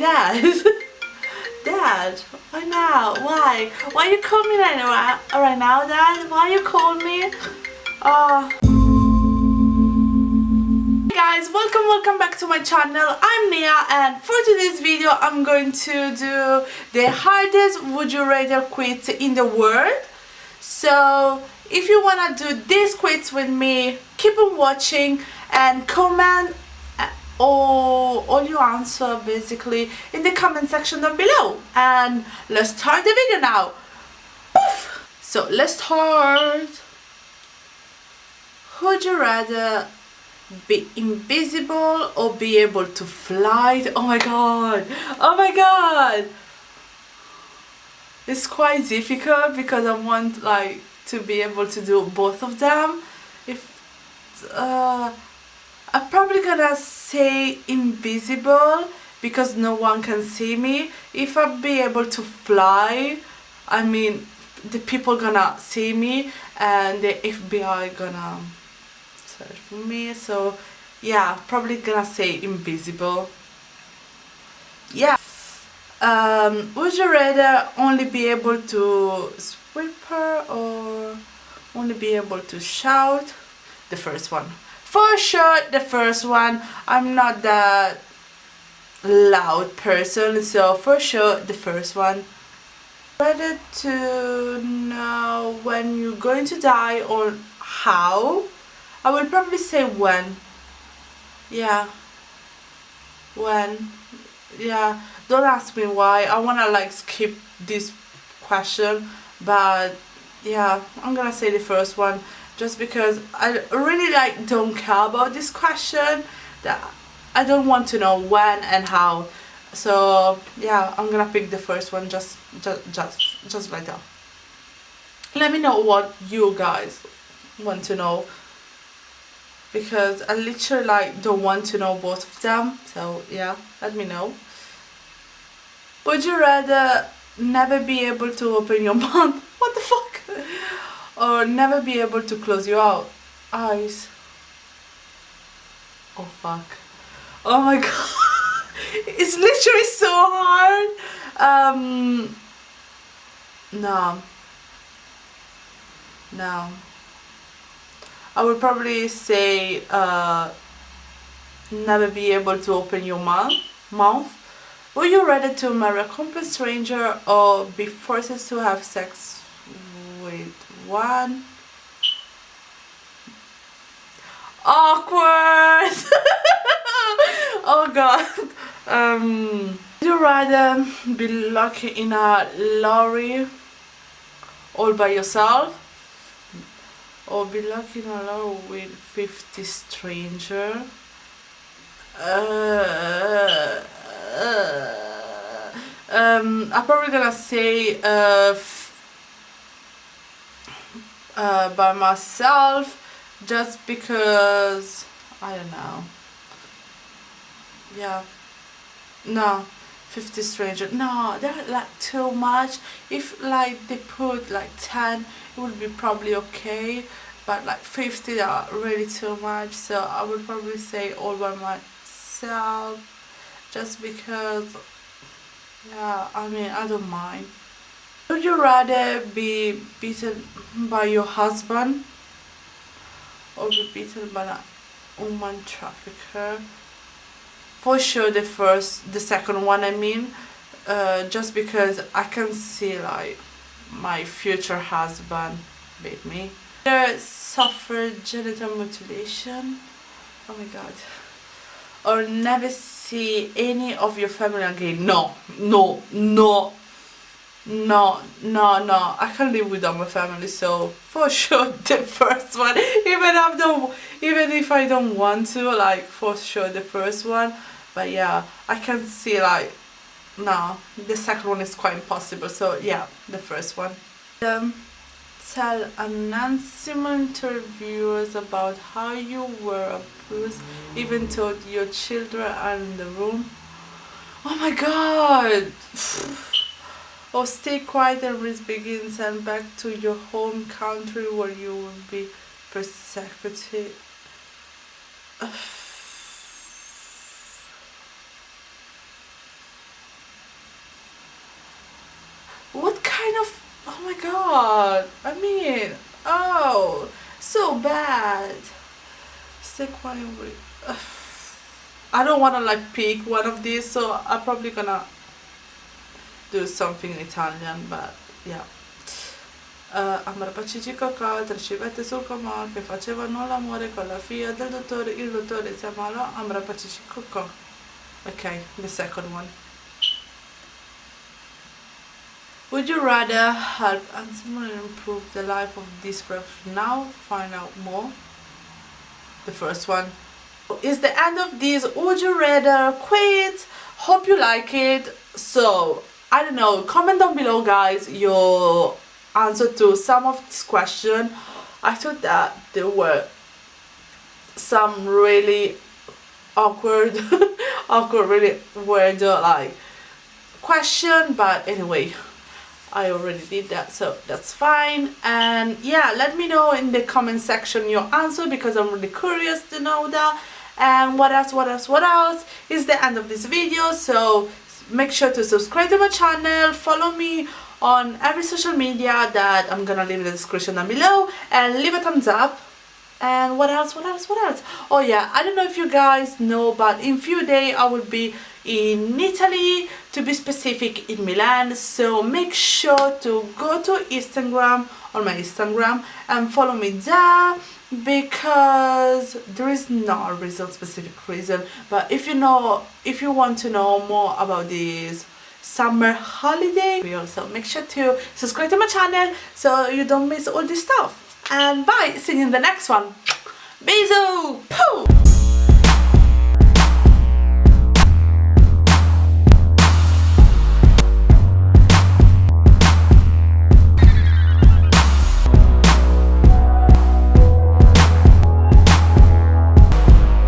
Dad. Dad, why now? Why? Why you call me right now, Dad? Why you call me? Oh. Hey guys, welcome back to my channel. I'm Nia, and for today's video I'm going to do the hardest would you rather quiz in the world. So if you wanna do this quiz with me, keep on watching and comment all your answer basically in the comment section down below, and let's start the video now. Poof! So let's start. Would you rather be invisible or be able to fly? Oh my god, oh my god, it's quite difficult because I want like to be able to do both of them. If I'm probably gonna say invisible because no one can see me. If I be able to fly, I mean the people gonna see me and the FBI gonna search for me. So yeah, probably gonna say invisible. Yeah. Would you rather only be able to whisper or only be able to shout? The first one. For sure, the first one. I'm not that loud person, so for sure the first one. Rather to know when you're going to die or how? I would probably say when. Yeah. When. Yeah. Don't ask me why. I wanna like skip this question, but yeah, I'm gonna say the first one. Just because I really like don't care about this question, that I don't want to know when and how. So yeah, I'm gonna pick the first one, just like that. Let me know what you guys want to know, because I literally like don't want to know both of them. So yeah, let me know. Would you rather never be able to open your mouth? What the fuck? Or never be able to close your eyes? Oh fuck. Oh my god. It's literally so hard. No. No. I would probably say never be able to open your mouth. Would you rather to marry a complete stranger or be forced to have sex with one? Awkward. Oh god. Would you rather be lucky in a lorry all by yourself, or be lucky in a lorry with 50 strangers? I'm probably gonna say by myself, just because I don't know. Yeah, no, 50 strangers, no, they're like too much. If like they put like 10, it would be probably okay, but like 50 are really too much. So I would probably say all by myself, just because yeah, I mean I don't mind. Would you rather be beaten by your husband or be beaten by a woman trafficker? For sure the second one, I mean, just because I can see like my future husband beat me. Suffer genital mutilation, oh my god, or never see any of your family again. No, I can't live without my family, so for sure the first one. Even if I don't want to, like for sure the first one. But yeah, I can see like no, the second one is quite impossible. So yeah, the first one. Tell announcement interviewers about how you were abused, even though your children are in the room. Oh my god. Or stay quiet and risk begins and back to your home country where you will be persecuted. What kind of, oh my god, I mean, oh, so bad. Stay quiet. I don't want to like pick one of these, so I'm probably gonna do something in Italian, but yeah. Amrapacici cocò, trascivette sul comò, che facevano l'amore con la figlia del dottore, il dottore si ammalò, Amrapacici cocò. Okay, the second one. Would you rather help someone improve the life of this person now? Find out more. The first one is the end of this Would You Rather quiz. Hope you like it. So, I don't know, comment down below guys your answer to some of this question. I thought that there were some really awkward really weird like question, but anyway, I already did that, so that's fine. And yeah, let me know in the comment section your answer, because I'm really curious to know that. And what else is the end of this video. So make sure to subscribe to my channel, follow me on every social media that I'm gonna leave in the description down below, and leave a thumbs up. And what else? Oh yeah, I don't know if you guys know, but in few days I will be in Italy, to be specific in Milan. So make sure to go to Instagram, on my Instagram, and follow me there, because there is no reason, specific reason, but if you want to know more about this summer holiday, so make sure to subscribe to my channel so you don't miss all this stuff. And bye, see you in the next one. Bisous! Poo!